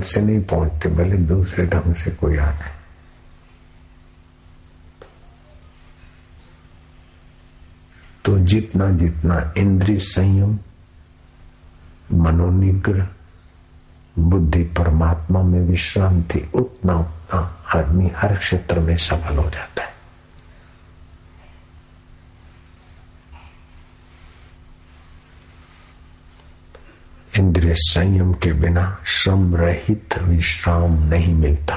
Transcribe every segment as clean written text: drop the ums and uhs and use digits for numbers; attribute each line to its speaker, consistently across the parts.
Speaker 1: से नहीं पहुंचते, भले दूसरे ढंग से कोई आता है। तो जितना जितना इंद्रिय संयम, मनोनिग्रह, बुद्धि परमात्मा में विश्रांति, उतना उतना आदमी हर क्षेत्र में सफल हो जाता है। इंद्रिय संयम के बिना श्रम रहित विश्राम नहीं मिलता।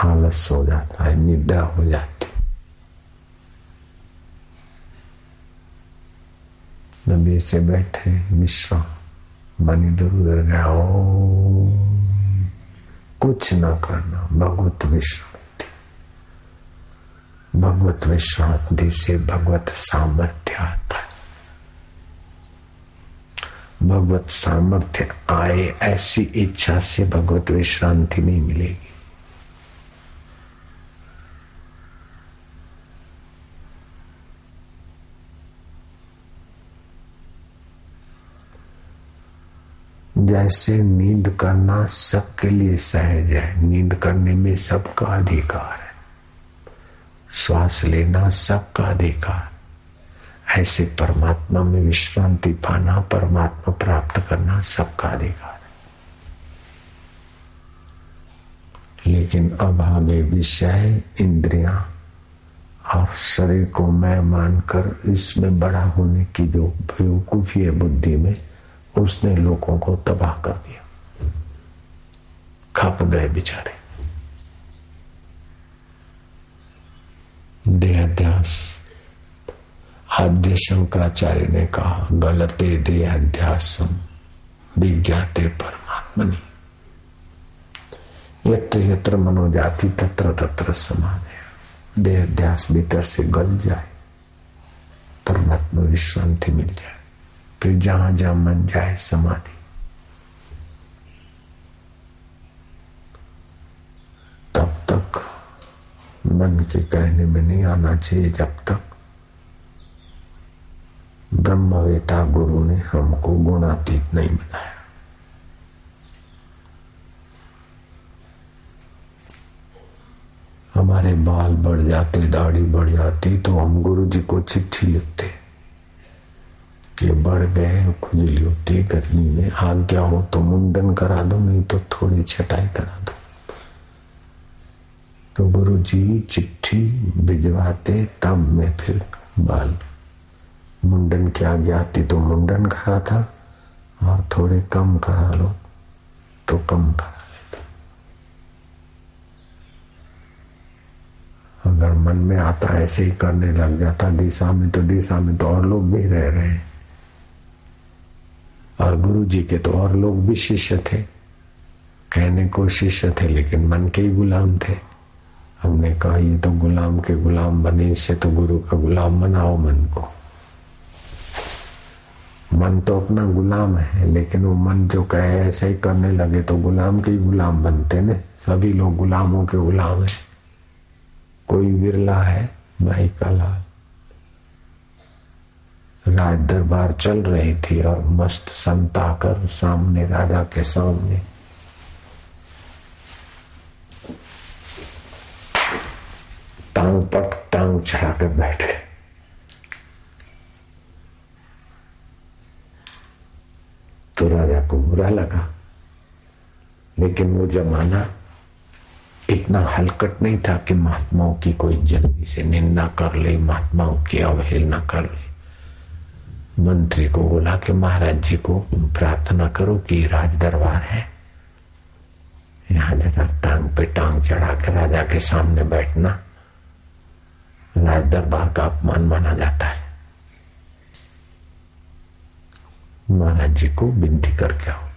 Speaker 1: आलस हो जाता है, निद्रा हो जाती। नबी से बैठे विश्राम, मन इधर उधर गया, कुछ न करना, भगवत विश्रांति। भगवत विश्रांति से भगवत सामर्थ्य आता है। भगवत सामर्थ्य आए ऐसी इच्छा से भगवत विश्रांति नहीं मिलेगी। जैसे नींद करना सबके लिए सहज है, नींद करने में सबका अधिकार है, श्वास लेना सबका अधिकार, ऐसे परमात्मा में विश्रांति पाना, परमात्मा प्राप्त करना सबका अधिकार है। लेकिन अब आगे विषय, इंद्रियां और शरीर को मैं मानकर इसमें बड़ा होने की जो बेवकूफी है बुद्धि में, उसने लोगों को तबाह कर दिया। खप गए बेचारे। देहाध्यास, आद्य शंकराचार्य ने कहा, गलते देहाध्यासम विज्ञाते परमात्मनि, यत्र यत्र मनो जाति तत्र तत्र समाधि। देहाध्यास भीतर से गल जाए, परमात्मा विश्रांति मिल जाए, फिर जहां जहां मन जाए समाधि। तब तक मन के कहने में नहीं आना चाहिए जब तक ब्रह्मवेता गुरु ने हमको गुणातीत नहीं बनाया। हमारे बाल बढ़ जाते, दाढ़ी बढ़ जाती, तो हम गुरु जी को चिट्ठी लिखते कि बढ़ गए, खुजली होती, गर्मी में आज्ञा हो तो मुंडन करा दो, नहीं तो थोड़ी छटाई करा दो। तो गुरु जी चिट्ठी भिजवाते, तब मैं फिर बाल मुंडन की आज्ञा आती तो मुंडन करा था, और थोड़े कम करा लो तो कम करा लेता। अगर मन में आता ऐसे ही करने लग जाता डीसा में, तो डीसा में तो और लोग भी रह रहे हैं, और गुरु जी के तो और लोग भी शिष्य थे, कहने को शिष्य थे लेकिन मन के ही गुलाम थे। हमने कहा ये तो गुलाम के गुलाम बने, इससे तो गुरु का गुलाम बनाओ मन को। मन तो अपना गुलाम है, लेकिन वो मन जो कहे ऐसे ही करने लगे तो गुलाम के ही गुलाम बनते ने। सभी लोग गुलामों के गुलाम है, कोई विरला है भाई का लाल। राज दरबार चल रही थी और मस्त संत आकर सामने, राजा के सामने टांग पट टांग चढ़ाकर बैठ गए। तो राजा को बुरा लगा, लेकिन वो जमाना इतना हलकट नहीं था कि महात्माओं की कोई जल्दी से निंदा कर ले, महात्माओं की अवहेलना कर ले। मंत्री को बोला कि महाराज जी को प्रार्थना करो कि राज दरबार है, यहाँ जरा टांग पे टांग चढ़ा के राजा के सामने बैठना राज दरबार का अपमान माना जाता है। महाराज जी को विनती करके आओ।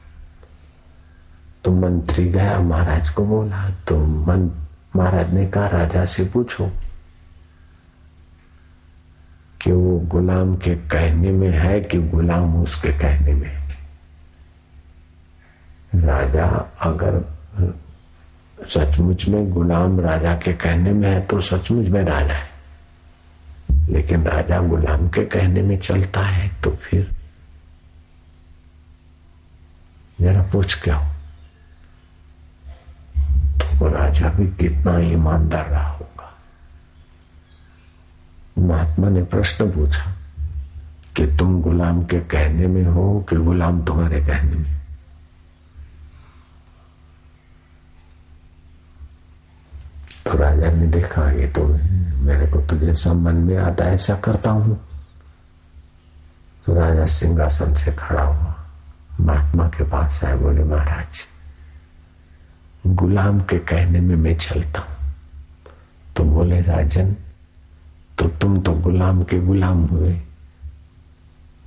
Speaker 1: तो मंत्री गया, महाराज को बोला, तो महाराज ने कहा राजा से पूछो कि वो गुलाम के कहने में है कि गुलाम उसके कहने में। राजा अगर सचमुच में गुलाम राजा के कहने में है तो सचमुच में राजा है, लेकिन राजा गुलाम के कहने में चलता है तो फिर जरा पूछ क्या हो। राजा भी कितना ईमानदार रहा होगा। महात्मा ने प्रश्न पूछा कि तुम गुलाम के कहने में हो कि गुलाम तुम्हारे कहने में? तो राजा ने देखा ये तो मेरे को तो जैसा मन में आता है ऐसा करता हूं। तो राजा सिंहासन से खड़ा हुआ, महात्मा के पास आए, बोले महाराज गुलाम के कहने में मैं चलता हूं। तो बोले राजन तो तुम तो गुलाम के गुलाम हुए,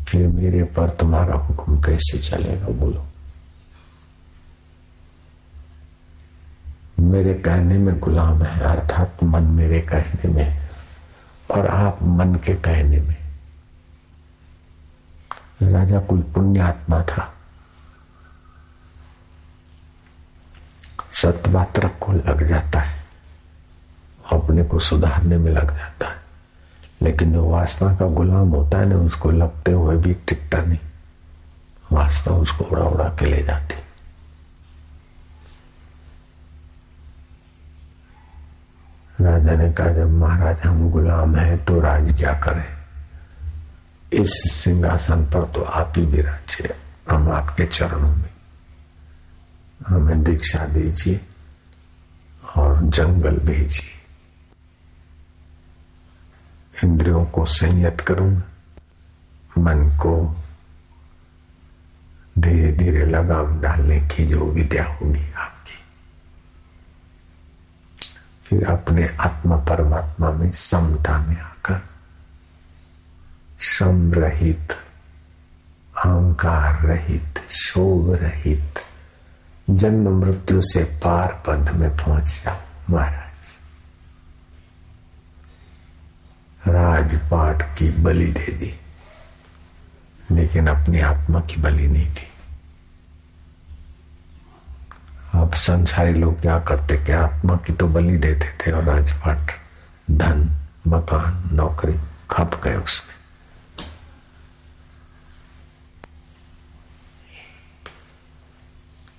Speaker 1: फिर मेरे पर तुम्हारा हुक्म कैसे चलेगा? बोलो। मेरे कहने में गुलाम है, अर्थात मन मेरे कहने में और आप मन के कहने में। राजा कोई पुण्यात्मा था, सत्पात्रक को लग जाता है, अपने को सुधारने में लग जाता है, लेकिन जो वासना का गुलाम होता है ना, उसको लगते हुए भी टिकता नहीं, वासना उसको उड़ा उड़ा के ले जाती। राजा ने कहा जब महाराज हम गुलाम हैं तो राज क्या करें? इस सिंहासन पर तो आप ही विराजिए, हम आपके चरणों में, हमें दीक्षा दीजिए और जंगल भेजिए। इंद्रियों को संयत करूंगा, मन को धीरे धीरे लगाम डालने की जो विद्या होगी आपकी, फिर अपने आत्मा परमात्मा में समता में आकर श्रम रहित, अहंकार रहित, शोभ रहित जन्म मृत्यु से पार पद में पहुंच जाओ। महाराज राजपाट की बलि दे दी, लेकिन अपनी आत्मा की बलि नहीं दी। अब संसारी लोग क्या करते कि आत्मा की तो बलि देते थे और राजपाट, धन, मकान, नौकरी खप गए उसमें।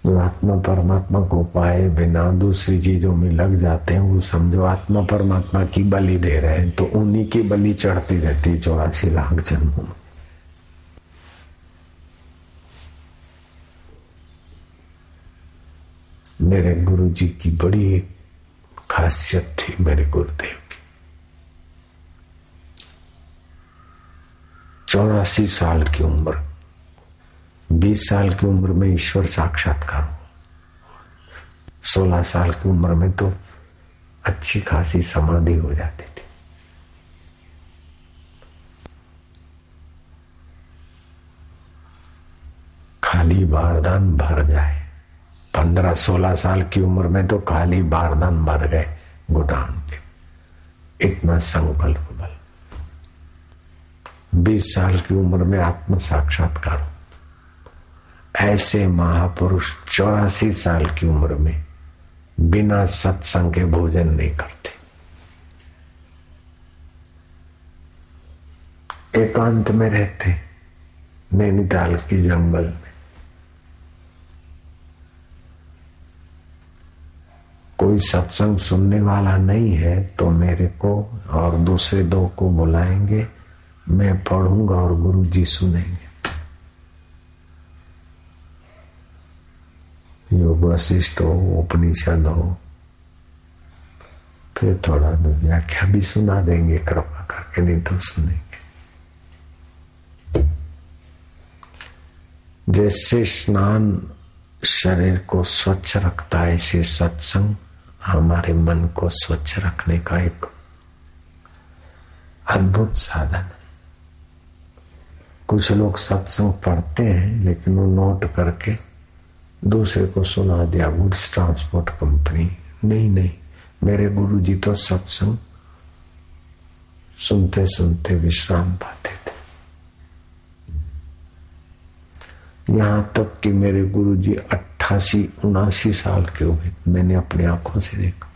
Speaker 1: जो आत्मा परमात्मा को पाए बिना दूसरी चीजों में लग जाते हैं, वो समझो आत्मा परमात्मा की बलि दे रहे हैं, तो उन्हीं की बलि चढ़ती रहती 84 लाख जन्मों में। मेरे गुरु जी की बड़ी एक खासियत थी, मेरे गुरुदेव की। 84 साल की उम्र, 20 साल की उम्र में ईश्वर साक्षात्कार, 16 साल की उम्र में तो अच्छी खासी समाधि हो जाती थी। खाली बारदान भर जाए, 15-16 साल की उम्र में तो खाली बारदान भर गए घुटान के, इतना संकल्प बल। 20 साल की उम्र में आत्म साक्षात्कार। ऐसे महापुरुष 84 साल की उम्र में बिना सत्संग के भोजन नहीं करते, एकांत में रहते नैनीताल की जंगल में। कोई सत्संग सुनने वाला नहीं है तो मेरे को और दूसरे 2 को बुलाएंगे, मैं पढ़ूंगा और गुरु जी सुनेंगे। योग वशिष्ठ हो, उपनिषद हो, फिर थोड़ा व्याख्या भी सुना देंगे कृपा करके, नहीं तो सुनेंगे। जैसे स्नान शरीर को स्वच्छ रखता है, ऐसे सत्संग हमारे मन को स्वच्छ रखने का एक अद्भुत साधन है। कुछ लोग सत्संग पढ़ते हैं लेकिन वो नोट करके दूसरे को सुना दिया, गुड्स ट्रांसपोर्ट कंपनी। नहीं, मेरे गुरु जी तो सत्संग सुनते सुनते विश्राम पाते थे। यहां तक कि मेरे गुरु जी 88-79 साल के हुए, मैंने अपनी आंखों से देखा।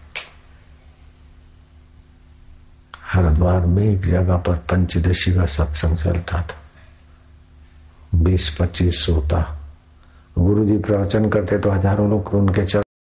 Speaker 1: हरिद्वार में एक जगह पर पंचदशी का सत्संग चलता था, 20-25 श्रोता। गुरु जी प्रवचन करते तो हजारों लोग उनके चरण